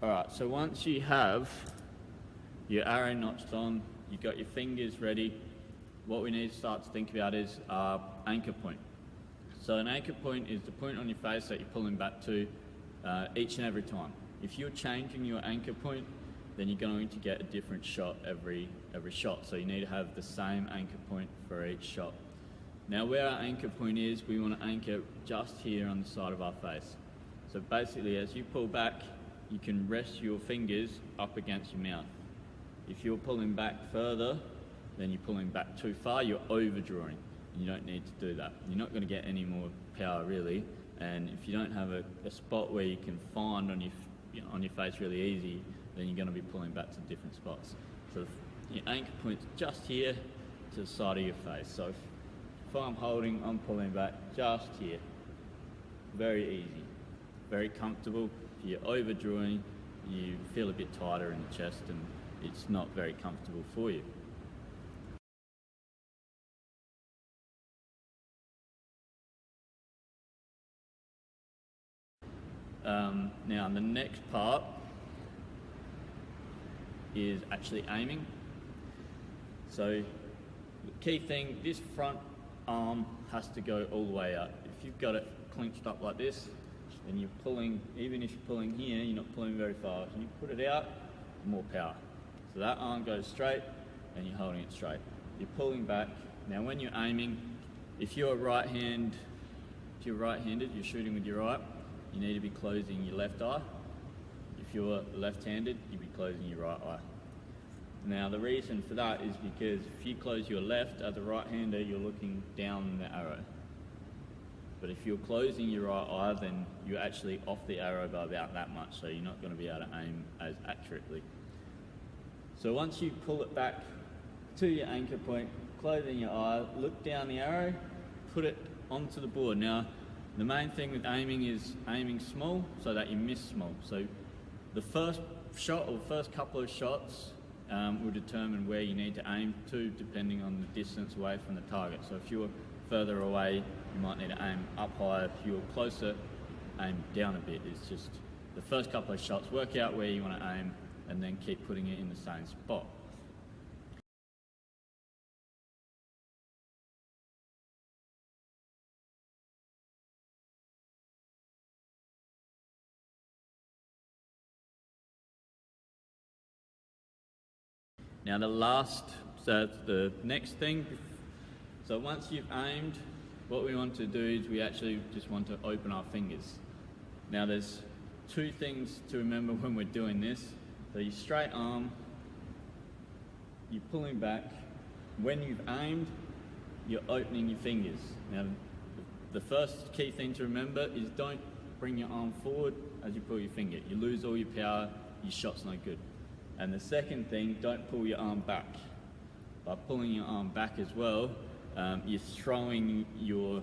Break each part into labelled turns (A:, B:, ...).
A: Alright, so once you have your arrow notched on, you've got your fingers ready, what we need to start to think about is our anchor point. So an anchor point is the point on your face that you're pulling back to each and every time. If you're changing your anchor point, then you're going to get a different shot every shot. So you need to have the same anchor point for each shot. Now where our anchor point is, we want to anchor just here on the side of our face. So basically as you pull back, you can rest your fingers up against your mouth. If you're pulling back further, then you're pulling back too far, you're overdrawing. You don't need to do that. You're not going to get any more power really, and if you don't have a spot where you can find on your face really easy, then you're going to be pulling back to different spots. So your anchor point's just here to the side of your face. So if I'm holding, I'm pulling back just here. Very easy, very comfortable. If you're overdrawing, you feel a bit tighter in the chest and it's not very comfortable for you. Now the next part is actually aiming. So the key thing, this front arm has to go all the way up. If you've got it clenched up like this, then you're pulling, even if you're pulling here, you're not pulling very far. If you put it out, more power. So that arm goes straight and you're holding it straight. You're pulling back. Now when you're aiming, if you're right-handed, you're shooting with your right, you need to be closing your left eye. If you're left-handed, you'll be closing your right eye. Now the reason for that is because if you close your left as a right-hander, you're looking down the arrow. But if you're closing your right eye, then you're actually off the arrow by about that much, so you're not going to be able to aim as accurately. So once you pull it back to your anchor point, closing your eye, look down the arrow, put it onto the board. Now, the main thing with aiming is aiming small so that you miss small. So the first shot or first couple of shots will determine where you need to aim to depending on the distance away from the target. So if you're further away, you might need to aim up higher. If you're closer, aim down a bit. It's just the first couple of shots, work out where you want to aim and then keep putting it in the same spot. Now the next thing, so once you've aimed, what we want to do is we actually just want to open our fingers. Now there's two things to remember when we're doing this. So your straight arm, you're pulling back. When you've aimed, you're opening your fingers. Now the first key thing to remember is don't bring your arm forward as you pull your finger. You lose all your power, your shot's no good. And the second thing, don't pull your arm back. By pulling your arm back as well, you're throwing your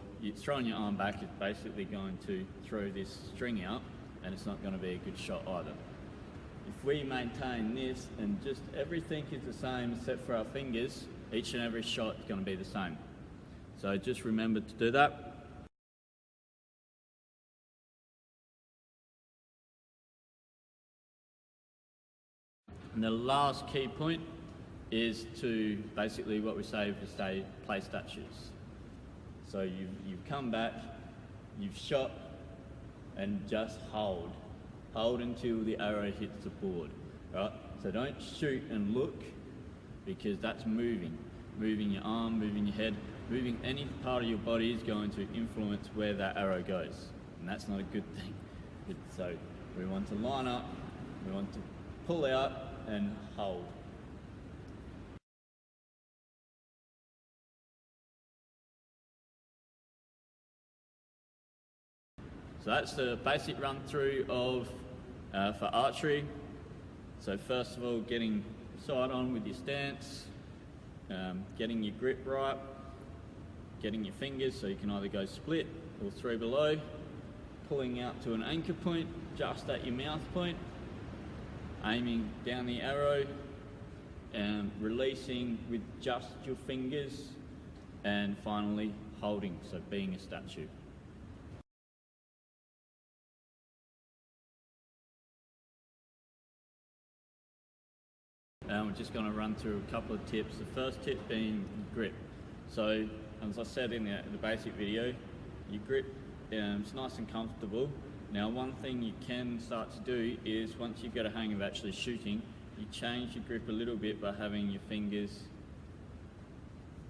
A: arm back is basically going to throw this string out, and it's not going to be a good shot either. If we maintain this and just everything is the same except for our fingers, each and every shot is going to be the same. So just remember to do that. And the last key point is to basically what we say is to play statues. So you've come back, you've shot, and just hold. Hold until the arrow hits the board, right? So don't shoot and look, because that's moving. Moving your arm, moving your head, moving any part of your body is going to influence where that arrow goes. And that's not a good thing. So we want to line up, we want to pull out and hold. So that's the basic run through of for archery. So first of all, getting side on with your stance, getting your grip right, getting your fingers so you can either go split or three below, pulling out to an anchor point just at your mouth point, aiming down the arrow, and releasing with just your fingers, and finally holding, so being a statue. We're just going to run through a couple of tips. The first tip being grip. So as I said in the basic video, your grip it's nice and comfortable. Now one thing you can start to do is once you get a hang of actually shooting, you change your grip a little bit by having your fingers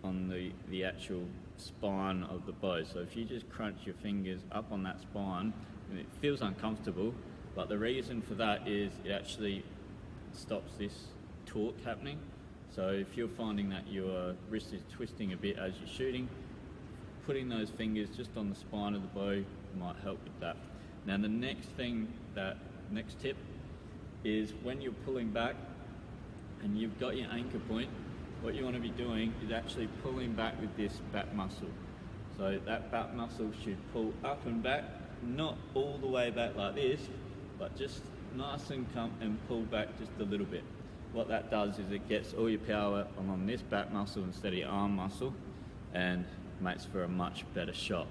A: on the actual spine of the bow. So if you just crunch your fingers up on that spine, it feels uncomfortable, but the reason for that is it actually stops this torque happening. So if you're finding that your wrist is twisting a bit as you're shooting, putting those fingers just on the spine of the bow might help with that. Now the next tip is when you're pulling back and you've got your anchor point, what you want to be doing is actually pulling back with this back muscle. So that back muscle should pull up and back, not all the way back like this, but just nice and pull back just a little bit. What that does is it gets all your power on this back muscle instead of your arm muscle, and makes for a much better shot.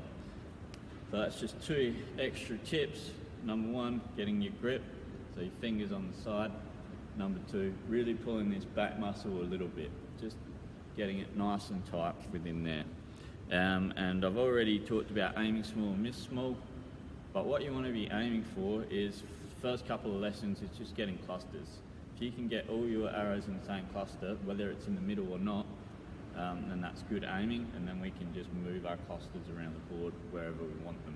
A: So that's just 2 extra tips. Number 1, getting your grip, so your fingers on the side. Number 2, really pulling this back muscle a little bit, just getting it nice and tight within there. And I've already talked about aiming small and miss small, but what you want to be aiming for is, first couple of lessons, is just getting clusters. If you can get all your arrows in the same cluster, whether it's in the middle or not, then that's good aiming, and then we can just move our clusters around the board wherever we want them.